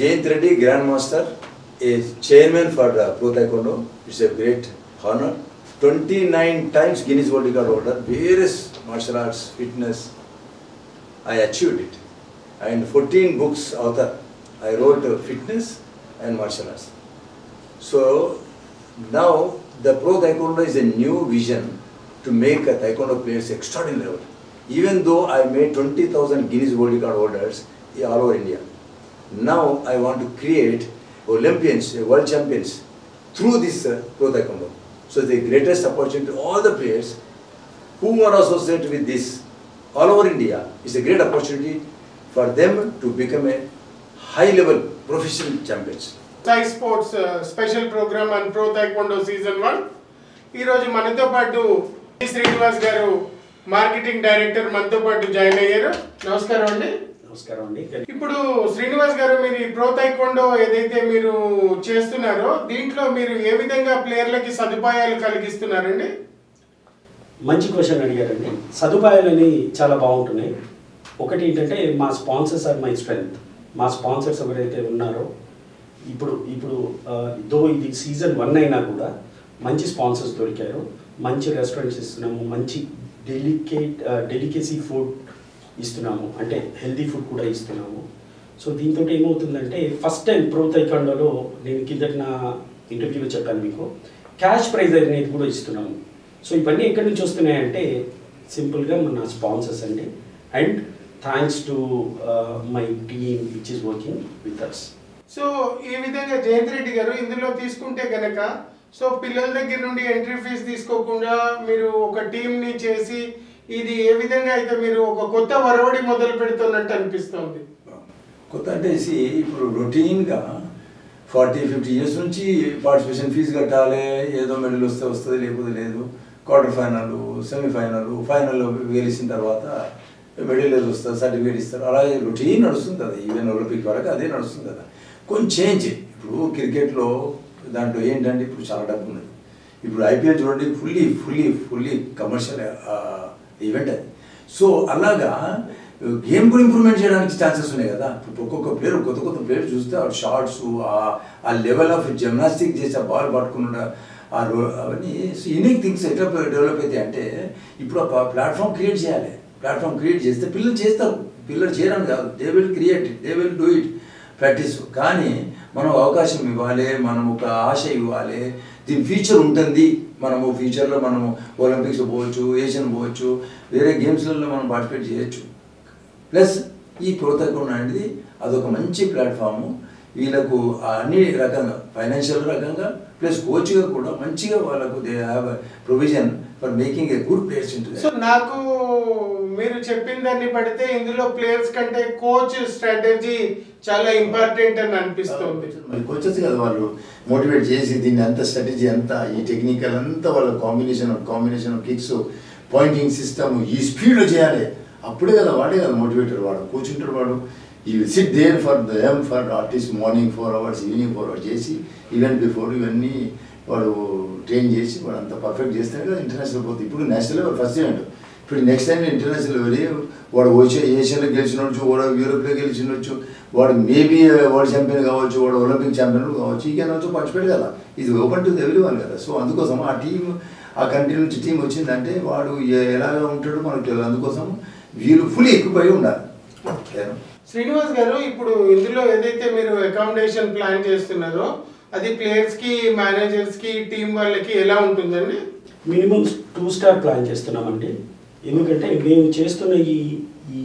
Jayant Reddy, Grandmaster, is chairman for Pro Taekwondo. It's a great honor. 29 times Guinness World Record holder, various martial arts, fitness. I achieved it. And 14 books author. I wrote fitness and martial arts. So now the Pro Taekwondo is a new vision to make a Taekwondo players extraordinary level. Even though I made 20,000 Guinness World Record holders all over India. Now I want to create Olympians, world champions through this Pro Taekwondo. So the greatest opportunity to all the players who are associated with this all over India is a great opportunity for them to become a high-level professional champions. Sai Sports special program on Pro Taekwondo season 1. ఈ రోజు మనతో పాటు శ్రీనివాస్ గారు marketing director మనతో పాటు join అయ్యారు. నమస్కారం అండి. నమస్కారం అండి. ఇప్పుడు శ్రీనివాస్ గారు మీరు ఈ ప్రో టైక్వాండో ఏదైతే మీరు చేస్తున్నారో దీంట్లో మీరు ఏ విధంగా ప్లేయర్లకి సదుపాయాలు కలిగిస్తున్నారండి? మంచి క్వశ్చన్ అడిగారండి. సదుపాయాలని చాలా బాగుంటున్నాయి. ఒకటి ఏంటంటే మా స్పాన్సర్స్ ఆర్ మై స్ట్రెంగ్త్. మా స్పాన్సర్స్ ఎవరైతే ఉన్నారో ఇప్పుడు దో ఇది సీజన్ 1 అయినా కూడా మంచి స్పాన్సర్స్ దొరికారు. మంచి రెస్టారెంట్స్ ఇస్తున్నాము, మంచి డెలికేసీ ఫుడ్ ఇస్తున్నాము, అంటే హెల్తీ ఫుడ్ కూడా ఇస్తున్నాము. సో దీంతో ఏమవుతుందంటే ఫస్ట్ టైం ప్రో టైక్వాండోలో నేను కిందట నా ఇంటర్వ్యూలో చెప్పాను మీకు, క్యాష్ ప్రైజ్ అనేది కూడా ఇస్తున్నాము. సో ఇవన్నీ ఎక్కడి నుంచి వస్తున్నాయంటే సింపుల్గా మన స్పాన్సర్స్ అండి. And thanks to my team which is working with us. So ఈ విధంగా జయంత్ రెడ్డి గారు ఇందులో తీసుకుంటే కనుక సో పిల్లల దగ్గర నుండి ఎంట్రీ ఫీజు తీసుకోకుండా మీరు ఒక టీంని చేసి ఇది ఏ విధంగా అయితే మీరు ఒక కొత్త వరవడి మొదలు పెడుతున్నట్టు అనిపిస్తుంది. కొత్త అంటే ఇప్పుడు రొటీన్గా 40-50 ఇయర్స్ నుంచి పార్టిసిపేషన్ ఫీజు కట్టాలి, ఏదో మెడల్ వస్తే వస్తుంది లేకపోతే లేదు, క్వార్టర్ ఫైనల్, సెమీఫైనల్, ఫైనల్ గెలిచిన తర్వాత మెడల్ ఏదో వస్తుంది, సర్టిఫికేట్ ఇస్తారు, అలాగే రొటీన్ నడుస్తుంది కదా. ఈవెన్ ఒలింపిక్ వరకు అదే నడుస్తుంది కదా. కొంచెం చేంజ్ ఇప్పుడు క్రికెట్లో దాంట్లో ఏంటంటే ఇప్పుడు చాలా డబ్బు ఉన్నది. ఇప్పుడు ఐపీఎల్ చూడండి, ఫుల్లీ కమర్షియల్ ఈవెంట్ అది. సో అలాగా గేమ్ కూడా ఇంప్రూవ్మెంట్ చేయడానికి ఛాన్సెస్ ఉన్నాయి కదా. ఒక్కొక్క ప్లేయర్ కొత్త ప్లేయర్ చూస్తే ఆ షార్ట్స్, ఆ లెవెల్ ఆఫ్ జిమ్నాస్టిక్ చేసి ఆ బాల్ పట్టుకున్న అవన్నీ యూనిక్ థింగ్స్ ఎట్లా డెవలప్ అవుతాయి అంటే ఇప్పుడు ఆ ప్లాట్ఫామ్ క్రియేట్ చేయాలి. ప్లాట్ఫామ్ క్రియేట్ చేస్తే పిల్లలు చేస్తారు. పిల్లలు చేయడానికి కాదు, they will create it, they will do it practice. కానీ మనం అవకాశం ఇవ్వాలి, మనం ఒక ఆశ ఇవ్వాలి, దీని ఫ్యూచర్ ఉంటుంది. మనము ఫ్యూచర్లో మనము ఒలింపిక్స్ పోవచ్చు, ఏషియన్ పోవచ్చు, వేరే గేమ్స్లలో మనం పార్టిసిపేట్ చేయొచ్చు. ప్లస్ ఈ ప్రో టైక్వాండో అనేది అదొక మంచి ప్లాట్ఫాము. వీళ్ళకు అన్ని రకంగా ఫైనాన్షియల్ రకంగా ప్లస్ కోచ్గా కూడా మంచిగా వాళ్ళకు they have provision for making a good players into. So నాకు మీరు చెప్పిన దాన్ని పడితే ఇందులో ప్లేయర్స్ కంటే కోచ్ స్ట్రాటజీ చాలా ఇంపార్టెంట్ అని అనిపిస్తుంది. మరి కోచెస్ కదా వాళ్ళు మోటివేట్ చేసి దీన్ని అంత స్ట్రాటజీ అంతా ఈ టెక్నికల్ అంతా వాళ్ళ కాంబినేషన్ కిక్స్, పాయింటింగ్ సిస్టమ్ ఈ స్పీడ్లో చేయాలి. అప్పుడే కదా వాడే కదా మోటివేటర్. వాడు కూర్చుంటాడు, వాడు ఈ will sit there for artist morning 4 hours, evening 4 hours చేసి ఈవెంట్ బిఫోర్ ఇవన్నీ వాడు ట్రైన్ చేసి వాడు అంత పర్ఫెక్ట్ చేస్తేనే కదా ఇంటర్నేషనల్ పోతుంది. ఇప్పుడు నేషనల్ ఫస్ట్ ఈవెంట్, ఇప్పుడు నెక్స్ట్ టైం ఇంటర్నేషనల్ వెళ్ళి వాడు ఏషియన్లో గెలిచినవచ్చు, వాడు యూరోప్లో గెలిచినవచ్చు, వాడు మేబీ వరల్డ్ ఛాంపియన్ కావచ్చు, వాడు ఒలింపిక్ ఛాంపియన్ కావచ్చు, ఈ కెన్ ఆల్సో పార్టిసిపేట్ కదా. ఇది ఓపెన్ టు ఎవ్రీవన్ కదా. సో అందుకోసం ఆ టీం, ఆ కంట్రీ నుంచి టీం వచ్చిందంటే వాడు ఎలాగా ఉంటాడో మనకు తెలియదు. అందుకోసం వీళ్ళు ఫుల్ ఎక్కువ ఉండాలి. శ్రీనివాస్ గారు, ఇప్పుడు ఇందులో ఏదైతే మీరు అకామిడేషన్ ప్లాన్ చేస్తున్నారో అది ప్లేయర్స్ కి, మేనేజర్స్ కి, టీం వాళ్ళకి ఎలా ఉంటుందండి? మినిమం 2 star ప్లాన్ చేస్తున్నామండి. ఎందుకంటే మేము చేస్తున్న ఈ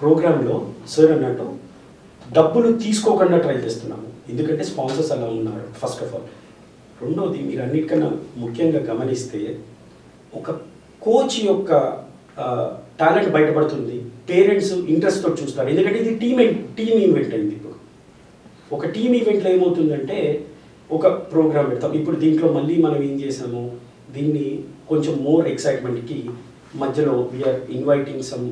ప్రోగ్రాంలో సార్ అన్నట్టు డబ్బులు తీసుకోకుండా ట్రై చేస్తున్నాము. ఎందుకంటే స్పాన్సర్స్ అలా ఉన్నారు ఫస్ట్ ఆఫ్ ఆల్. రెండోది మీరు అన్నిటికన్నా ముఖ్యంగా గమనిస్తే ఒక కోచ్ యొక్క టాలెంట్ బయటపడుతుంది, పేరెంట్స్ ఇంట్రెస్ట్తో చూస్తారు. ఎందుకంటే ఇది టీమ్ ఈవెంట్ అయింది. ఇప్పుడు ఒక టీమ్ ఈవెంట్లో ఏమవుతుందంటే ఒక ప్రోగ్రామ్ పెడతాం. ఇప్పుడు దీంట్లో మళ్ళీ మనం ఏం చేసాము, దీన్ని కొంచెం మోర్ ఎక్సైట్మెంట్కి మధ్యలో వీఆర్ ఇన్వైటింగ్ సమ్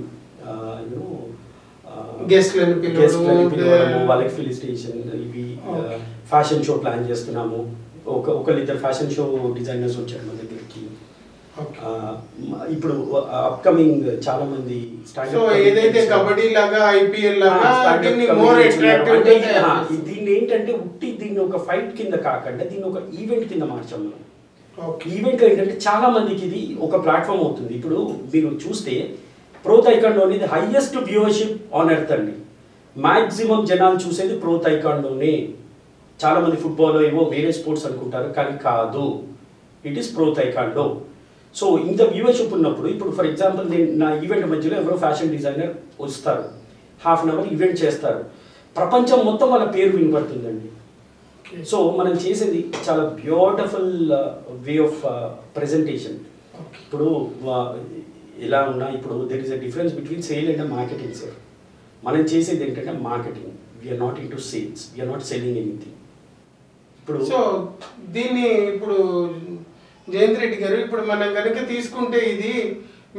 గెస్ట్లను పిలవడము, వాళ్ళకి ఫెలిసిటేషన్, ఇవి ఫ్యాషన్ షో ప్లాన్ చేస్తున్నాము. ఒకళ్ళిద్దరు ఫ్యాషన్ షో డిజైనర్స్ వచ్చారు మన దగ్గరికి. ఇప్పుడు అప్కమింగ్ చాలా మంది సో ఏదైతే కబడ్డీ లాగా ఐపీఎల్ లాగా దీన్ని మోర్ అట్రాక్టివ్ అంటే దీన్ని ఏంటంటే దీన్ని ఒక ఫైట్ కింద కాకుండా దీన్ని ఒక ఈవెంట్ కింద మార్చాం మనం. ఈవెంట్లో ఏంటంటే చాలా మందికి ఇది ఒక ప్లాట్ఫామ్ అవుతుంది. ఇప్పుడు మీరు చూస్తే ప్రో తైకాండో అనేది హైయెస్ట్ వ్యూవర్షిప్ ఆన్ ఎర్త్ అండి. మ్యాక్సిమం జనాలు చూసేది ప్రో తైకాండోనే. చాలా మంది ఫుట్బాల్ ఏవో వేరే స్పోర్ట్స్ అనుకుంటారు, కానీ కాదు, ఇట్ ఈస్ ప్రో తైకాండో. సో ఇంత వ్యూవర్షిప్ ఉన్నప్పుడు ఇప్పుడు ఫర్ ఎగ్జాంపుల్ నేను నా ఈవెంట్ మధ్యలో ఎవరో ఫ్యాషన్ డిజైనర్ వస్తారు, హాఫ్ అన్ అవర్ ఈవెంట్ చేస్తారు, ప్రపంచం మొత్తం వాళ్ళ పేరు వినపడుతుందండి. సో మనం చేసేది చాలా బ్యూటిఫుల్ వే ఆఫ్ ప్రెజెంటేషన్. ఇప్పుడు ఎలా ఉన్నా ఇప్పుడు there is a difference between sale and marketing sir. మనం చేసేది ఏంటంటే marketing. We are not in to sales, we are not selling anything. ఇప్పుడు సో దీన్ని ఇప్పుడు జయంత్ రెడ్డి గారు ఇప్పుడు మనం కనుక తీసుకుంటే ఇది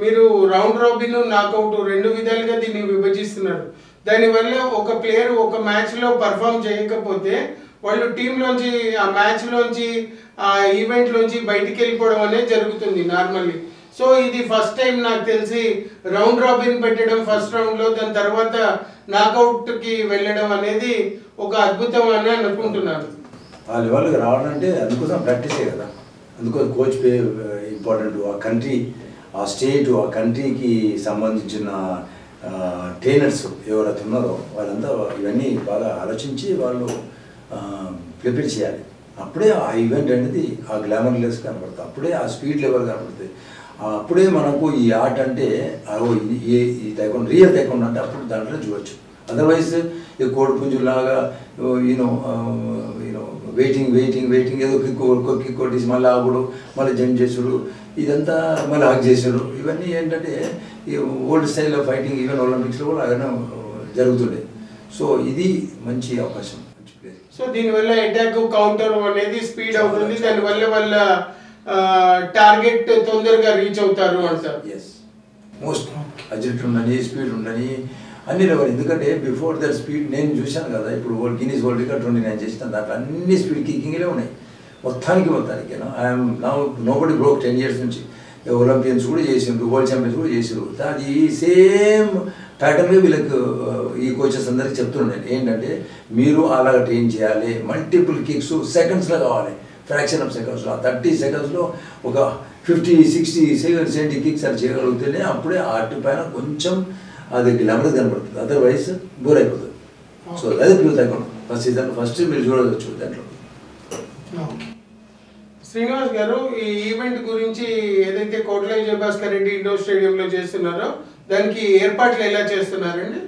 మీరు రౌండ్ రాబిన్ నాకౌట్ రెండు విధాలుగా దీన్ని విభజిస్తున్నారు. దానివల్ల ఒక ప్లేయర్ ఒక మ్యాచ్లో పర్ఫామ్ చేయకపోతే వాళ్ళు టీంలోంచి ఆ మ్యాచ్లోంచి ఆ ఈవెంట్లోంచి బయటికి వెళ్ళిపోవడం అనేది జరుగుతుంది నార్మల్లీ. సో ఇది ఫస్ట్ టైం నాకు తెలిసి రౌండ్ రాబిన్ పెట్టడం ఫస్ట్ రౌండ్లో, దాని తర్వాత నాకౌట్కి వెళ్ళడం అనేది ఒక అద్భుతం అని అనుకుంటున్నాను. ఆ లెవెల్కి రావాలంటే అందుకోసం ప్రాక్టీసే కదా, అందుకోసం కోచ్ పే ఇంపార్టెంట్. ఆ కంట్రీ, ఆ స్టేట్, ఆ కంట్రీకి సంబంధించిన ట్రైనర్స్ ఎవరైతే ఉన్నారో వాళ్ళంతా ఇవన్నీ బాగా ఆలోచించి వాళ్ళు ప్రిపేర్ చేయాలి. అప్పుడే ఆ ఈవెంట్ అనేది ఆ గ్లామర్లెస్ కనబడుతుంది, అప్పుడే ఆ స్పీడ్ లెవెల్ కనబడుతుంది, అప్పుడే మనకు ఈ ఆర్ట్ అంటే ఈ తైకొండ రియల్ తైకొండ అంటే అప్పుడు దాంట్లో చూడవచ్చు. అదర్వైజ్ ఈ కోడిపుంజులాగా యూనో వెయిటింగ్ ఏదో కిక్ కొట్టేసి మళ్ళీ ఆగుడు, మళ్ళీ జంప్ చేసుడు, ఇదంతా మళ్ళీ హాక్ చేసుడు, ఇవన్నీ ఏంటంటే ఈ old style of fighting even ఒలింపిక్స్లో కూడా అలానే జరుగుతుండే. సో ఇది మంచి అవకాశం, మంచి ప్లేస్. సో దీనివల్ల అటాక్ కౌంటర్ అనేది స్పీడ్ అవుతుంది, దానివల్ల వాళ్ళ టార్గెట్ తొందరగా రీచ్ అవుతారు అంటారు. ఎస్, మోస్ట్ అజిలిటీ ఉండని, స్పీడ్ ఉండని అన్ని లెవెల్. ఎందుకంటే బిఫోర్ దట్ స్పీడ్ నేను చూశాను కదా, ఇప్పుడు గిన్నీస్ వరల్డ్ రికార్డ్ 29 చేసిన దాంట్లో అన్ని స్పీడ్ కికింగ్లే ఉన్నాయి మొత్తానికి. ఐఎమ్ నోబడి బ్రోక్ 10 years నుంచి. ఒలింపియన్స్ కూడా చేసిండ్రు, వరల్డ్ ఛాంపియన్స్ కూడా చేసిండ్రు. అది సేమ్ ప్యాటర్న్గా వీళ్ళకి ఈ కోచెస్ అందరికీ చెప్తున్నాను ఏంటంటే మీరు అలాగ ట్రైన్ చేయాలి. మల్టిపుల్ కిక్స్ సెకండ్స్లో కావాలి, ఫ్రాక్షన్ ఆఫ్ సెకండ్స్లో. 30 secondsలో ఒక 50-60 70 కిక్స్ అది చేయగలిగితేనే అప్పుడే ఆర్ట్ పైన కొంచెం అది గ్లామర్ కనబడుతుంది, అదర్వైజ్ బోర్ అయిపోతుంది. సో అది ప్లూ తగ్గడం ఫస్ట్ సీజన్ ఫస్ట్ మీరు చూడవచ్చు దాంట్లో. శ్రీనివాస్ గారు, ఈ ఈవెంట్ గురించి ఏదైతే కోట్ల విజయభాస్కర్ రెడ్డి ఇండోర్ స్టేడియంలో చేస్తున్నారో దానికి ఏర్పాట్లు ఎలా చేస్తున్నారండి?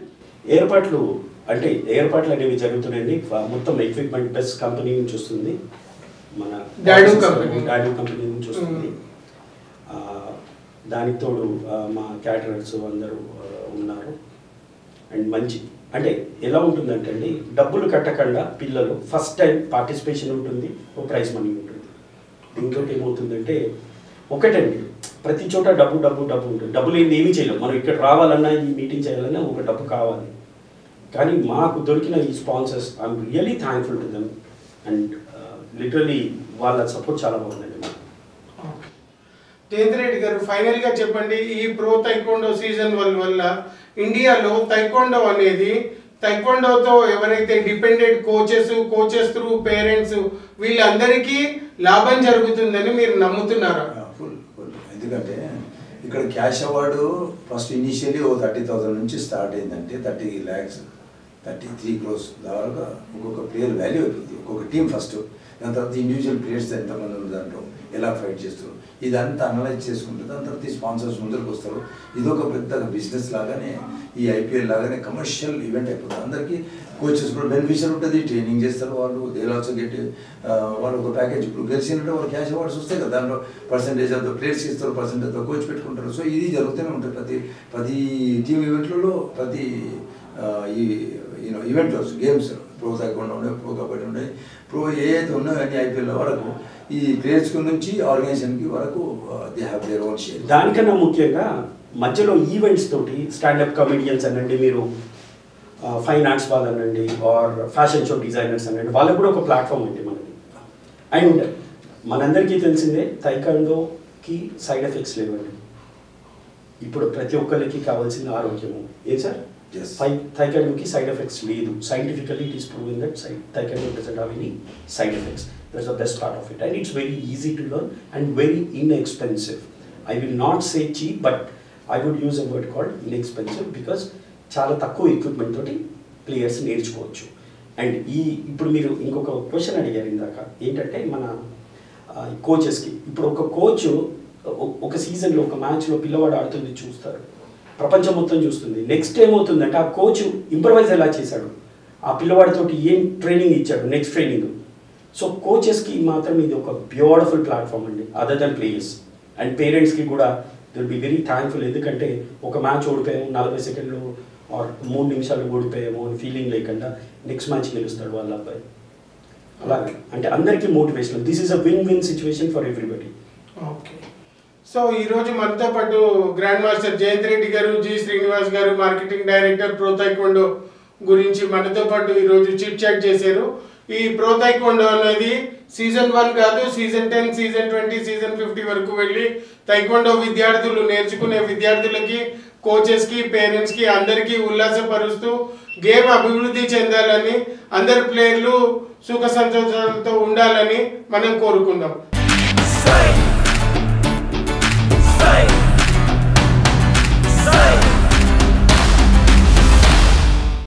ఏర్పాట్లు అనేవి జరుగుతున్నాయండి. మొత్తం ఎక్విప్మెంట్ బెస్ట్ కంపెనీ నుంచి వస్తుంది, మన డాడూ కంపెనీ నుంచి వస్తుంది. దానికి తోడు మా క్యాటరర్స్ అందరూ ఉన్నారు. అండ్ మంచి అంటే ఎలా ఉంటుందంటే అండి, డబ్బులు కట్టకుండా పిల్లలు ఫస్ట్ టైం పార్టిసిపేషన్ ఉంటుంది, ఒక ప్రైజ్ మనీ ఉంటుంది. దీంతో ఏమవుతుందంటే ఒకటండి, ప్రతి చోట డబ్బు ఉంటుంది. డబ్బులు ఏమీ చేయలేము మనం. ఇక్కడ రావాలన్నా ఈ మీటింగ్ చేయాలన్నా ఒక డబ్బు కావాలి. కానీ మాకు దొరికిన ఈ sponsors I'm really thankful to them. And literally వాళ్ళ సపోర్ట్ చాలా బాగుందండి. జయంత్ రెడ్డి గారు, ఫైనల్గా చెప్పండి, ఈ ప్రో తైక్వాండో సీజన్ వల్ల ఇండియాలో తైక్వాండో అనేది తైక్వాండోతో ఎవరైతే డిపెండెంట్ కోచెస్ త్రూ పేరెంట్స్ వీళ్ళందరికీ లాభం జరుగుతుందని మీరు నమ్ముతున్నారా? ఫుల్. ఎందుకంటే ఇక్కడ క్యాష్ అవార్డు ఫస్ట్ ఇనిషియలీ 30,000 నుంచి స్టార్ట్ అయిందంటే 30 lakhs 33 crores దాదాపుగా ఒక్కొక్క ప్లేయర్ వాల్యూ అయిపోతుంది, ఒక్కొక్క టీం ఫస్ట్. దాని తర్వాత ఇండివిజువల్ ప్లేయర్స్ ఎంతమంది ఉన్నారు దాంట్లో, ఎలా ఫైట్ చేస్తారు, ఇదంతా అనలైజ్ చేసుకుంటే దాని తర్వాత ఈ స్పాన్సర్స్ ముందరికి వస్తారు. ఇదొక పెద్ద బిజినెస్ లాగానే, ఈ ఐపీఎల్ లాగానే కమర్షియల్ ఈవెంట్ అయిపోతుంది. అందరికీ కోచెస్ కూడా బెనిఫిషియల్ ఉంటుంది, ట్రైనింగ్ చేస్తారు వాళ్ళు, దే ఆల్సో గెట్ వాళ్ళు ఒక ప్యాకేజ్. ఇప్పుడు గెలిచినట్టు వాళ్ళు క్యాష్ అవార్డ్స్ వస్తాయి కదా, దాంట్లో పర్సెంటేజ్ ఆఫ్ ద ప్లేయర్స్ ఇస్తారు, పర్సెంటేజ్ ఆఫ్ కోచ్ పెట్టుకుంటారు. సో ఇది జరుగుతూనే ఉంటుంది ప్రతి టీమ్ ఈవెంట్లలో, ప్రతి ఈ ఈవెంట్లో గేమ్స్ ప్రో తగ్గకుండా ఉన్నాయి, ప్రో కబడ్డీ ఉన్నాయి, ప్రో ఏదైతే ఉన్నాయో అన్ని ఐపీఎల్ వరకు ఈ ప్లేయర్స్ నుంచి ఆర్గనైజేషన్కి వరకు they have their own share. దానికన్నా ముఖ్యంగా మధ్యలో ఈవెంట్స్ తోటి స్టాండప్ కమెడియన్స్ అనండి, మీరు ఫైన్ ఆర్ట్స్ వాళ్ళు అనండి, ఆర్ ఫ్యాషన్ షో డిజైనర్స్ అనండి, వాళ్ళకు కూడా ఒక ప్లాట్ఫామ్ ఉంది మనకి. అండ్ మనందరికీ తెలిసిందే తైక్వాండో కి సైడ్ ఎఫెక్ట్స్ లేవండి. ఇప్పుడు ప్రతి ఒక్కరికి కావాల్సిన ఆరోగ్యము ఏం సార్, థైకాండోకి సైడ్ ఎఫెక్ట్స్ లేదు. Scientifically it is proving that taekwondo doesn't have any side effects. That's the best part of it and it's very easy to learn and very inexpensive. I will not say cheap, but I would use a word called inexpensive because చాలా తక్కువ equipment తోటి players నేర్చుకోవచ్చు. And ఇప్పుడు మీరు ఇంకొక question అడిగారు ఇందాక, ఏంటంటే మన కోచెస్కి. ఇప్పుడు ఒక కోచ్ ఒక సీజన్లో ఒక మ్యాచ్లో పిల్లవాడు ఆడుతుంది చూస్తారు, ప్రపంచం మొత్తం చూస్తుంది. నెక్స్ట్ ఏమవుతుందంటే ఆ కోచ్ ఇంప్రవైజ్ ఎలా చేశాడు, ఆ పిల్లవాడితోటి ఏం ట్రైనింగ్ ఇచ్చాడు, నెక్స్ట్ ట్రైనింగ్. సో కోచెస్కి మాత్రం ఇది ఒక బ్యూటిఫుల్ ప్లాట్ఫామ్ అండి, అదర్ దెన్ ప్లేయర్స్. అండ్ పేరెంట్స్కి కూడా దిల్ బి వెరీ థ్యాంక్ఫుల్. ఎందుకంటే ఒక మ్యాచ్ ఓడిపోయాము, 40 సెకండ్లు ఆర్ 3 నిమిషాలు ఓడిపోయాము అని ఫీలింగ్ లేకుండా నెక్స్ట్ మ్యాచ్ గెలుస్తాడు వాళ్ళ అబ్బాయి. అలాగే అంటే అందరికీ motivation. This is a win win situation for everybody. Okay. So ఈరోజు మనతో పాటు గ్రాండ్ మాస్టర్ జయంత్ రెడ్డి గారు, జి శ్రీనివాస్ గారు, మార్కెటింగ్ డైరెక్టర్ ప్రో తైక్వాండో గురించి మనతో పాటు ఈరోజు చిట్ చాట్ చేశారు. ఈ ప్రో తైక్వాండో అనేది సీజన్ 1 కాదు, సీజన్ 10, సీజన్ 20, సీజన్ 50 వరకు వెళ్ళి తైక్వాండో విద్యార్థులు నేర్చుకునే విద్యార్థులకి, కోచెస్కి, పేరెంట్స్కి అందరికీ ఉల్లాసపరుస్తూ గేమ్ అభివృద్ధి చెందాలని, అందరు ప్లేయర్లు సుఖ సంతోషాలతో ఉండాలని మనం కోరుకుందాం.